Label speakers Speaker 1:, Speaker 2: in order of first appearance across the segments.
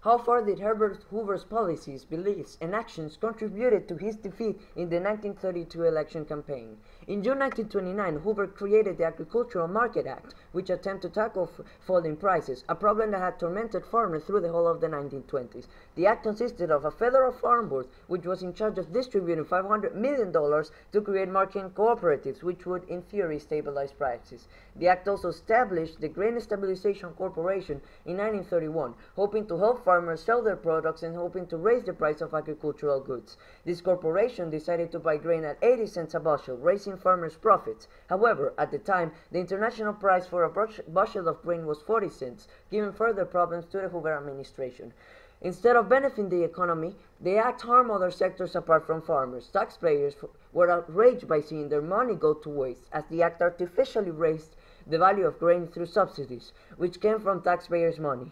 Speaker 1: How far did Herbert Hoover's policies, beliefs, and actions contributed to his defeat in the 1932 election campaign? In June 1929, Hoover created the Agricultural Market Act, which attempted to tackle falling prices, a problem that had tormented farmers through the whole of the 1920s. The act consisted of a federal farm board, which was in charge of distributing $500 million to create market cooperatives, which would, in theory, stabilize prices. The act also established the Grain Stabilization Corporation in 1931, hoping to help farmers sell their products and hoping to raise the price of agricultural goods. This corporation decided to buy grain at 80 cents a bushel, raising farmers' profits. However, at the time, the international price for a bushel of grain was 40 cents, giving further problems to the Hoover administration. Instead of benefiting the economy, the act harmed other sectors apart from farmers. Taxpayers were outraged by seeing their money go to waste, as the act artificially raised the value of grain through subsidies, which came from taxpayers' money.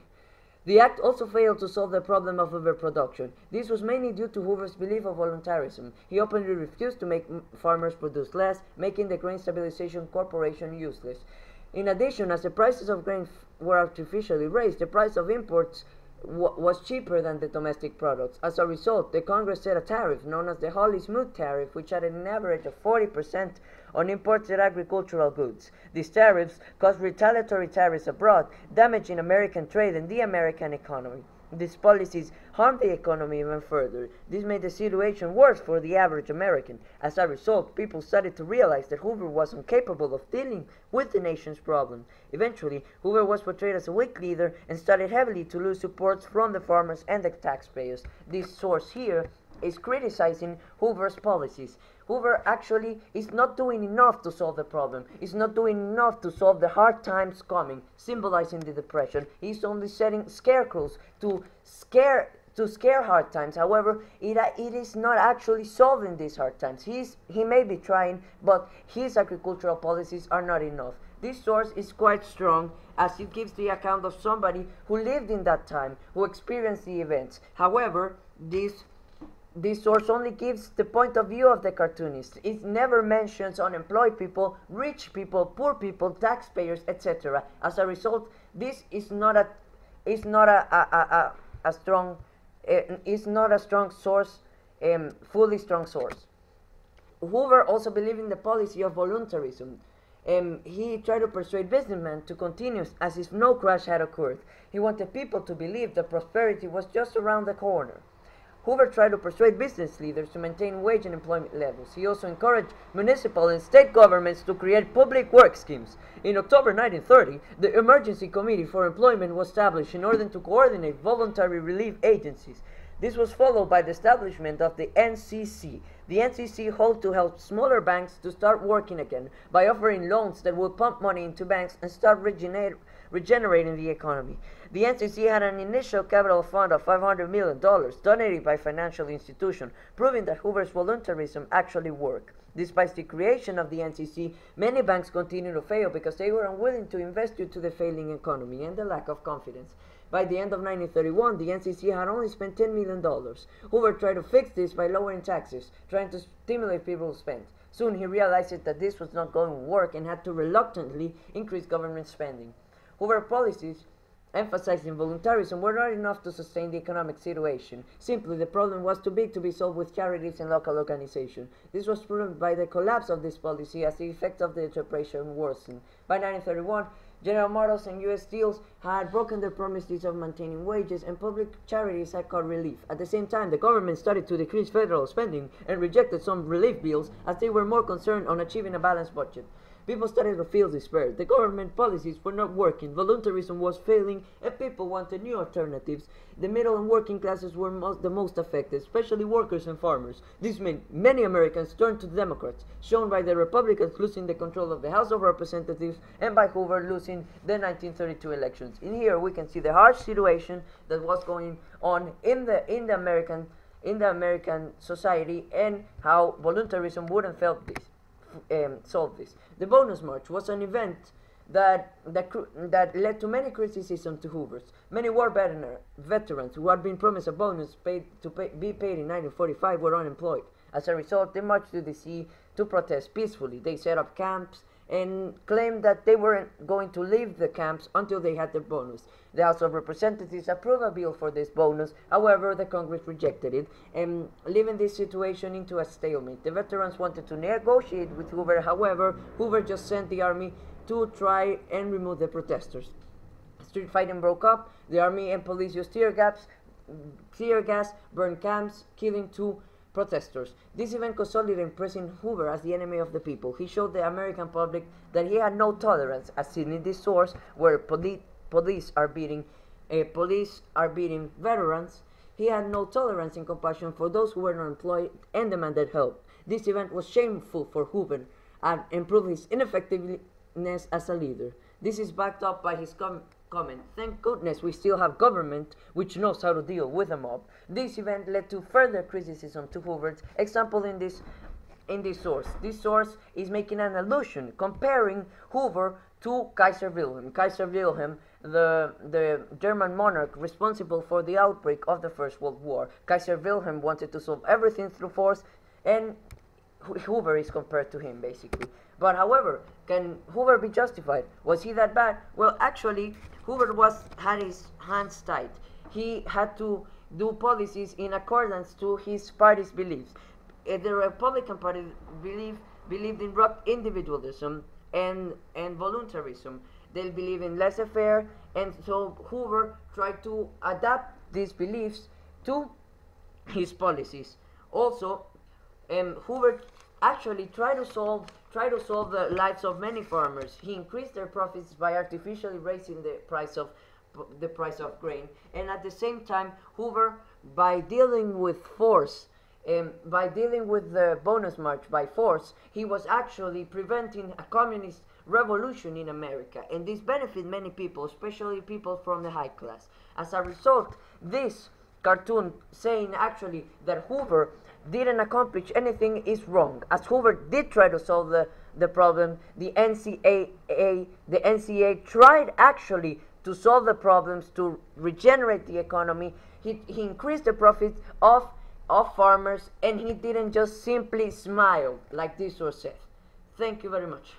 Speaker 1: The act also failed to solve the problem of overproduction. This was mainly due to Hoover's belief of voluntarism. He openly refused to make farmers produce less, making the Grain Stabilization Corporation useless. In addition, as the prices of grain were artificially raised, the price of imports was cheaper than the domestic products. As a result, the Congress set a tariff known as the Hawley-Smoot tariff, which had an average of 40% on imported agricultural goods. These tariffs caused retaliatory tariffs abroad, damaging American trade and the American economy. These policies harmed the economy even further. This made the situation worse for the average American. As a result, people started to realize that Hoover was incapable of dealing with the nation's problems. Eventually, Hoover was portrayed as a weak leader and started heavily to lose support from the farmers and the taxpayers. This source here is criticizing Hoover's policies. Hoover actually is not doing enough to solve the problem. He's not doing enough to solve the hard times coming, symbolizing the Depression. He's only setting scarecrows to scare hard times. However, it is not actually solving these hard times. He may be trying, but his agricultural policies are not enough. This source is quite strong, as it gives the account of somebody who lived in that time, who experienced the events. However, this source only gives the point of view of the cartoonist. It never mentions unemployed people, rich people, poor people, taxpayers, etc. As a result, this is not a strong source, fully strong source. Hoover also believed in the policy of voluntarism. He tried to persuade businessmen to continue as if no crash had occurred. He wanted people to believe that prosperity was just around the corner. Hoover tried to persuade business leaders to maintain wage and employment levels. He also encouraged municipal and state governments to create public work schemes. In October 1930, the Emergency Committee for Employment was established in order to coordinate voluntary relief agencies. This was followed by the establishment of the NCC. The NCC hoped to help smaller banks to start working again by offering loans that would pump money into banks and start regenerating the economy. The NCC had an initial capital fund of $500 million donated by financial institutions, proving that Hoover's voluntarism actually worked. Despite the creation of the NCC, many banks continued to fail because they were unwilling to invest due to the failing economy and the lack of confidence. By the end of 1931, the NCC had only spent $10 million. Hoover tried to fix this by lowering taxes, trying to stimulate people to spend. Soon he realized that this was not going to work and had to reluctantly increase government spending. Hoover's policies emphasizing voluntarism were not enough to sustain the economic situation. Simply, the problem was too big to be solved with charities and local organizations. This was proven by the collapse of this policy as the effects of the Depression worsened. By 1931, General Motors and U.S. Steels had broken their promises of maintaining wages, and public charities had got relief. At the same time, the government started to decrease federal spending and rejected some relief bills as they were more concerned on achieving a balanced budget. People started to feel despair. The government policies were not working, voluntarism was failing, and people wanted new alternatives. The middle and working classes were the most affected, especially workers and farmers. This meant many Americans turned to the Democrats, shown by the Republicans losing the control of the House of Representatives and by Hoover losing the 1932 elections. In here we can see the harsh situation that was going on in the American society and how voluntarism wouldn't solve this. The Bonus March was an event that led to many criticisms to Hoover. Many war veterans who had been promised a bonus be paid in 1945 were unemployed. As a result, they marched to the sea to protest peacefully. They set up camps and claimed that they weren't going to leave the camps until they had their bonus. The House of Representatives approved a bill for this bonus. However, the Congress rejected it, and leaving this situation into a stalemate. The veterans wanted to negotiate with Hoover. However, Hoover just sent the army to try and remove the protesters. Street fighting broke up. The army and police used tear gas, burned camps, killing 2 protesters. This event consolidated President Hoover as the enemy of the people. He showed the American public that he had no tolerance, as seen in this source where police are beating veterans. He had no tolerance and compassion for those who were not employed and demanded help. This event was shameful for Hoover and proved his ineffectiveness as a leader. This is backed up by his comment, "Thank goodness we still have government which knows how to deal with a mob." This event led to further criticism to Hoover's example in this source. This source is making an allusion, comparing Hoover to Kaiser Wilhelm. Kaiser Wilhelm, the German monarch responsible for the outbreak of the First World War. Kaiser Wilhelm wanted to solve everything through force, and Hoover is compared to him, basically. But however, can Hoover be justified? Was he that bad? Well, actually, Hoover had his hands tied. He had to do policies in accordance to his party's beliefs. The Republican Party believed in individualism and voluntarism. They believe in laissez-faire, and so Hoover tried to adapt these beliefs to his policies. Also, Hoover actually tried to solve the lives of many farmers. He increased their profits by artificially raising the price of grain, and at the same time, Hoover, by dealing with force, by dealing with the bonus march by force, he was actually preventing a communist revolution in America, and this benefited many people, especially people from the high class. As a result, this cartoon saying actually that Hoover didn't accomplish anything is wrong, as Hoover did try to solve the problem. The NCA tried actually to solve the problems, to regenerate the economy. He increased the profits of farmers, and he didn't just simply smile like this was said. Thank you very much.